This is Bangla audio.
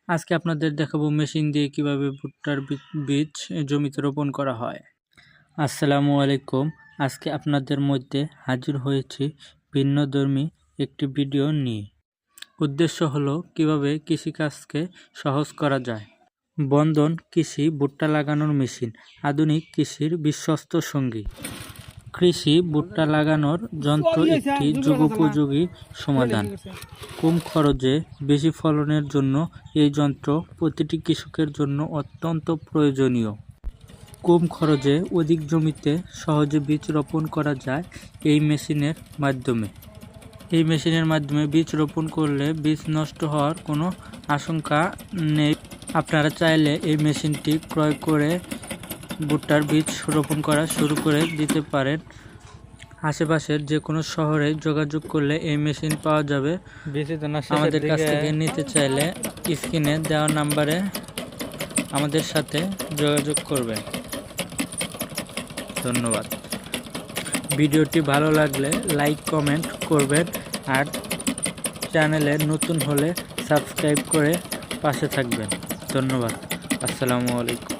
আজকে আপনাদের দেখাবো মেশিন দিয়ে কিভাবে ভুট্টার বীজ জমিতে রোপণ করা হয়। আসসালামু আলাইকুম। আজকে আপনাদের মধ্যে হাজির হয়েছি ভিন্নধর্মী একটি ভিডিও নিয়ে। উদ্দেশ্য হলো কিভাবে কৃষিকাজকে সহজ করা যায়। বন্ধন কৃষি ভুট্টা লাগানোর মেশিন আধুনিক কৃষির বিশ্বস্ত সঙ্গী। কৃষি ভুট্টা লাগানোর যন্ত্র একটি যুগোপযোগী সমাধান। কম খরচে বেশি ফলনের জন্য এই যন্ত্র প্রতিটি কৃষকের জন্য অত্যন্ত প্রয়োজনীয়। কম খরচে অধিক জমিতে সহজে বীজ রোপণ করা যায় এই মেশিনের মাধ্যমে বীজ রোপণ করলে বীজ নষ্ট হওয়ার কোনো আশঙ্কা নেই। আপনারা চাইলে এই মেশিনটি ক্রয় করে ভুট্টার বীজ রোপণ করা শুরু করে দিতে পারেন। আশেপাশের যে কোনো শহরে যোগাযোগ করলে এই মেশিন পাওয়া যাবে। আমাদের কাছ থেকে নিতে চাইলে স্ক্রিনে দেওয়া নাম্বারে আমাদের সাথে যোগাযোগ করবেন। ধন্যবাদ। ভিডিওটি ভালো লাগলে লাইক কমেন্ট করবেন আর চ্যানেলে নতুন হলে সাবস্ক্রাইব করে পাশে থাকবেন। ধন্যবাদ। আসসালামু আলাইকুম।